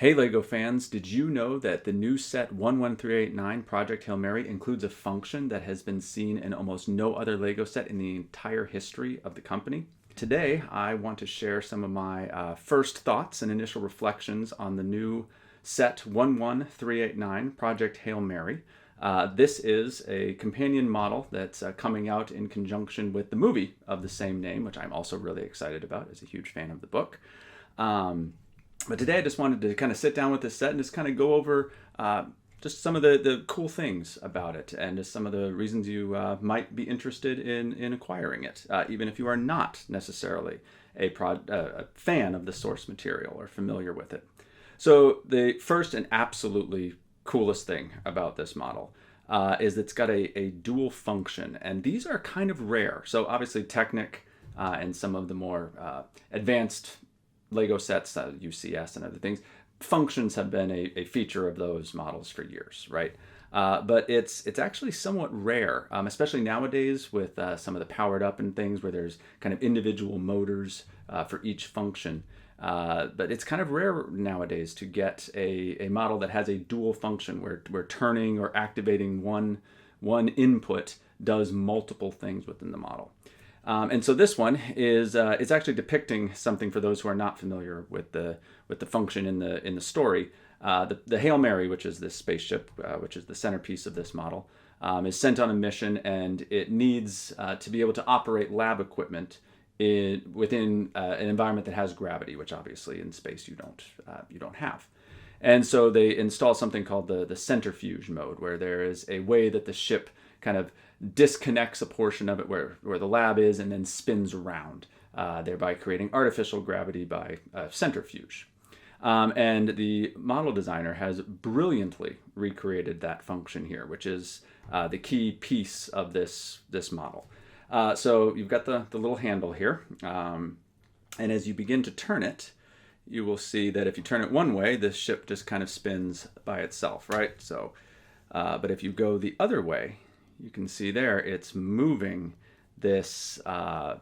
Hey LEGO fans, did you know that the new set 11389 Project Hail Mary includes a function that has been seen in almost no other LEGO set in the entire history of the company? Today, I want to share some of my first thoughts and initial reflections on the new set 11389 Project Hail Mary. This is a companion model that's coming out in conjunction with the movie of the same name, which I'm also really excited about as a huge fan of the book. But today I just wanted to kind of sit down with this set and just kind of go over just some of the cool things about it and just some of the reasons you might be interested in acquiring it, even if you are not necessarily a fan of the source material or familiar with it. So the first and absolutely coolest thing about this model is it's got a dual function, and these are kind of rare. So obviously Technic and some of the more advanced LEGO sets, UCS and other things, functions have been a feature of those models for years, right? But it's actually somewhat rare, especially nowadays with some of the powered up and things where there's kind of individual motors for each function. But it's kind of rare nowadays to get a model that has a dual function where turning or activating one input does multiple things within the model. And so this one is it's actually depicting something for those who are not familiar with the function in the story. The Hail Mary, which is this spaceship, which is the centerpiece of this model, is sent on a mission, and it needs to be able to operate lab equipment within an environment that has gravity, which obviously in space you don't have. And so they install something called the centrifuge mode, where there is a way that the ship kind of disconnects a portion of it where the lab is and then spins around, thereby creating artificial gravity by centrifuge. And the model designer has brilliantly recreated that function here, which is the key piece of this model. So you've got the little handle here, and as you begin to turn it, you will see that if you turn it one way, the ship just kind of spins by itself, right? So, but if you go the other way, you can see there it's moving this kind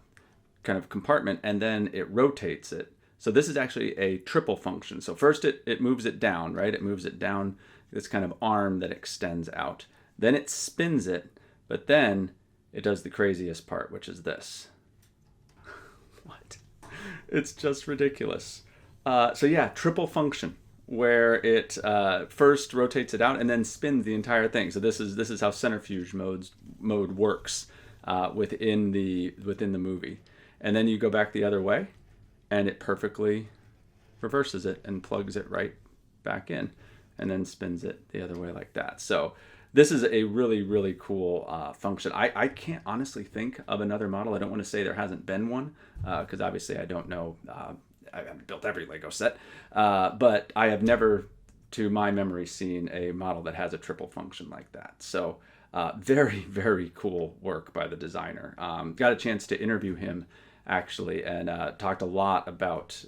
of compartment, and then it rotates it. So this is actually a triple function. So first it moves it down, right? It moves it down this kind of arm that extends out. Then it spins it, but then it does the craziest part, which is this. What? It's just ridiculous. So yeah, triple function, where it first rotates it out and then spins the entire thing. So this is how centrifuge mode works within the movie. And then you go back the other way, and it perfectly reverses it and plugs it right back in, and then spins it the other way like that. So this is a really, really cool function. I can't honestly think of another model. I don't want to say there hasn't been one, because obviously I don't know. I haven't built every LEGO set, but I have never, to my memory, seen a model that has a triple function like that. So very, very cool work by the designer. Got a chance to interview him, actually, and talked a lot about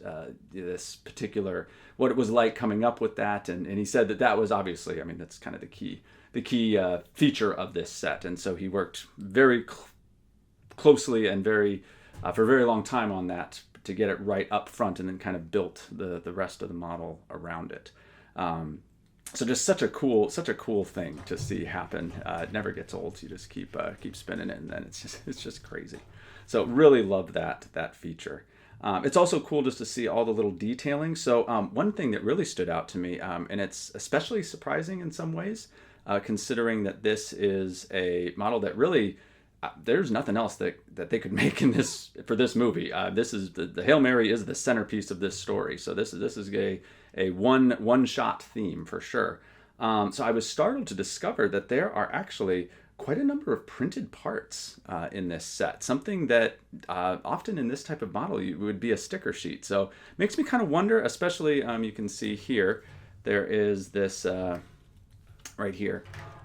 this particular, what it was like coming up with that. And he said that was obviously, I mean, that's kind of the key feature of this set. And so he worked very closely and for a very long time on that, to get it right up front, and then kind of built the rest of the model around it. So just such a cool thing to see happen. It never gets old. You just keep spinning it, and then it's just crazy. So really love that feature. It's also cool just to see all the little detailing. So one thing that really stood out to me, and it's especially surprising in some ways, considering that this is a model that really, there's nothing else that they could make for this movie. This is the Hail Mary is the centerpiece of this story. So this is a one shot theme for sure. So I was startled to discover that there are actually quite a number of printed parts in this set. Something that often in this type of model would be a sticker sheet. So it makes me kind of wonder, especially you can see here there is this right here.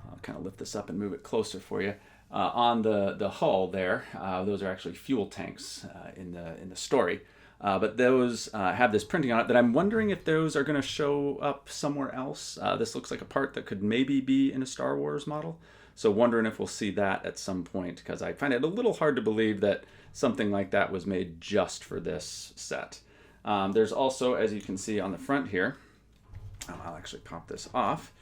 I'll kind of lift this up and move it closer for you. On the hull there, those are actually fuel tanks in the story, but those have this printing on it that I'm wondering if those are going to show up somewhere else. This looks like a part that could maybe be in a Star Wars model, so wondering if we'll see that at some point, because I find it a little hard to believe that something like that was made just for this set. There's also, as you can see on the front here, I'll actually pop this off.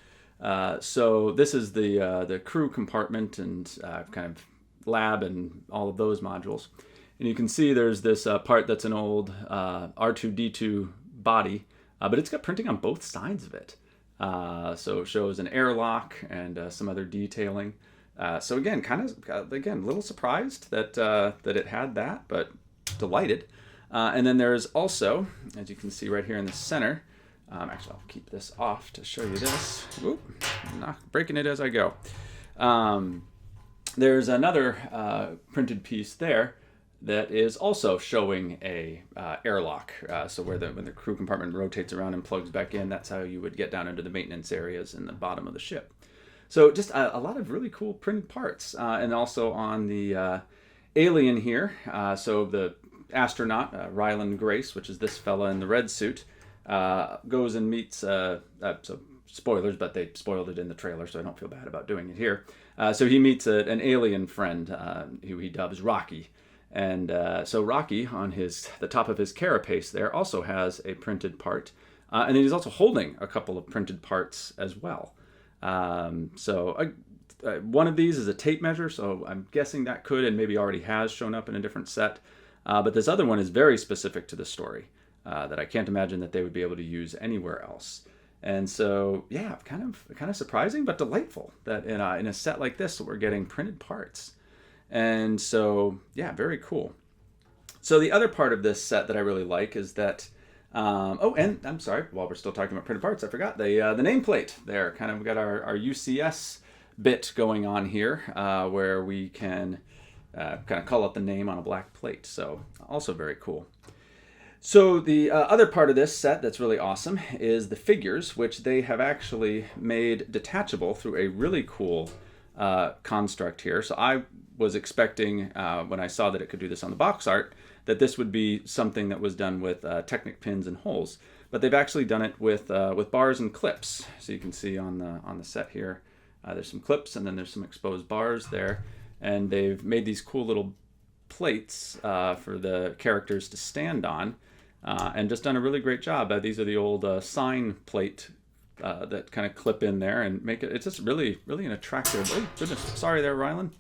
So this is the crew compartment and kind of lab and all of those modules. And you can see there's this part that's an old R2-D2 body, but it's got printing on both sides of it. So it shows an airlock and some other detailing. So again, a little surprised that it had that, but delighted. And then there's also, as you can see right here in the center, actually I'll keep this off to show you this. Oop, I'm not breaking it as I go. There's another printed piece there that is also showing a airlock. So when the crew compartment rotates around and plugs back in, that's how you would get down into the maintenance areas in the bottom of the ship. So just a lot of really cool printed parts. And also on the alien here, so the astronaut, Ryland Grace, which is this fella in the red suit, goes and meets, so spoilers, but they spoiled it in the trailer, so I don't feel bad about doing it here. So he meets an alien friend who he dubs Rocky. And so Rocky, on the top of his carapace there, also has a printed part. And then he's also holding a couple of printed parts as well. So one of these is a tape measure, so I'm guessing that could and maybe already has shown up in a different set. But this other one is very specific to the story that I can't imagine that they would be able to use anywhere else. And so, yeah, kind of surprising, but delightful that in a set like this, we're getting printed parts. And so, yeah, very cool. So the other part of this set that I really like is that, and I'm sorry, while we're still talking about printed parts, I forgot the nameplate there. Kind of got our UCS bit going on here, where we can kind of call out the name on a black plate. So also very cool. So the other part of this set that's really awesome is the figures, which they have actually made detachable through a really cool construct here. So I was expecting, when I saw that it could do this on the box art, that this would be something that was done with Technic pins and holes. But they've actually done it with bars and clips. So you can see on the set here, there's some clips and then there's some exposed bars there. And they've made these cool little plates for the characters to stand on, and just done a really great job. These are the old sign plate that kind of clip in there and make it. It's just really an attractive. Oh goodness, sorry there, Ryland.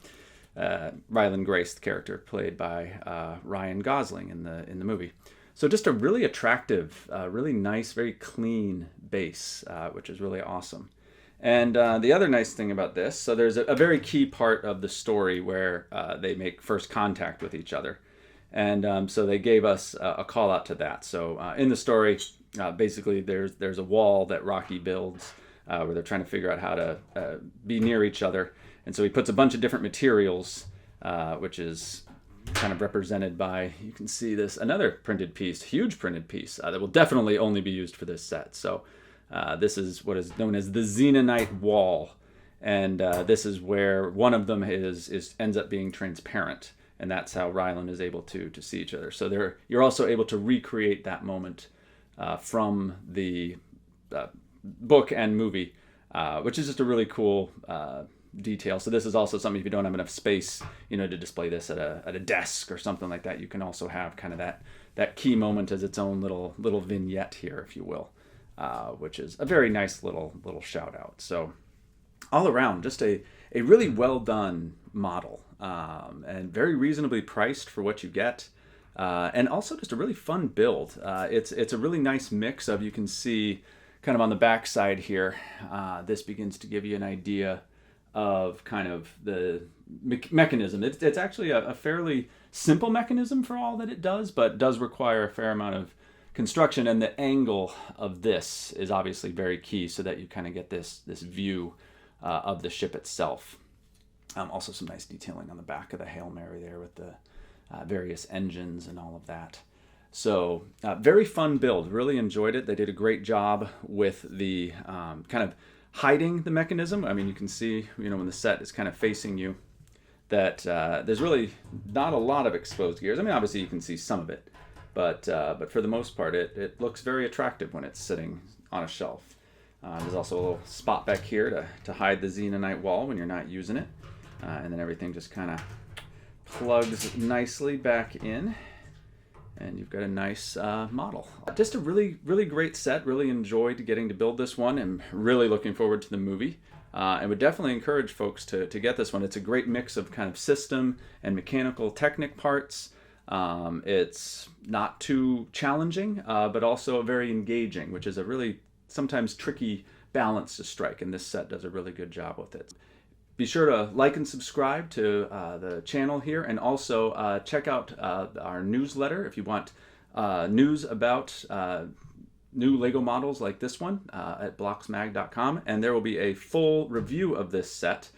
Ryland Grace, the character played by Ryan Gosling in the movie. So just a really attractive, really nice, very clean base, which is really awesome. And the other nice thing about this, so there's a very key part of the story where they make first contact with each other. And so they gave us a call out to that. So in the story, basically there's a wall that Rocky builds where they're trying to figure out how to be near each other. And so he puts a bunch of different materials, which is kind of represented by, you can see this, another printed piece, huge printed piece that will definitely only be used for this set. So this is what is known as the Xenonite wall. And this is where one of them ends up being transparent. And that's how Ryland is able to see each other. So you're also able to recreate that moment from the book and movie, which is just a really cool detail. So this is also something, if you don't have enough space, to display this at a desk or something like that, you can also have kind of that key moment as its own little vignette here, if you will, which is a very nice little shout out. So all around, just a really well done model, and very reasonably priced for what you get, and also just a really fun build. It's a really nice mix of, you can see kind of on the back side here, this begins to give you an idea of kind of the mechanism. It's actually a fairly simple mechanism for all that it does, but does require a fair amount of construction, and the angle of this is obviously very key so that you kind of get this view of the ship itself. Also some nice detailing on the back of the Hail Mary there with the various engines and all of that. So very fun build, really enjoyed it. They did a great job with the kind of hiding the mechanism. I mean, you can see, when the set is kind of facing you, that there's really not a lot of exposed gears. I mean, obviously you can see some of it, but for the most part, it looks very attractive when it's sitting on a shelf. There's also a little spot back here to hide the Xenonite wall when you're not using it. And then everything just kind of plugs nicely back in. And you've got a nice model. Just a really great set. Really enjoyed getting to build this one, and really looking forward to the movie. And would definitely encourage folks to get this one. It's a great mix of kind of system and mechanical Technic parts. It's not too challenging, but also very engaging, which is a really sometimes tricky balance to strike, and this set does a really good job with it. Be sure to like and subscribe to the channel here, and also check out our newsletter if you want news about new Lego models like this one at blocksmag.com, and there will be a full review of this set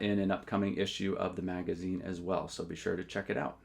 in an upcoming issue of the magazine as well, so be sure to check it out.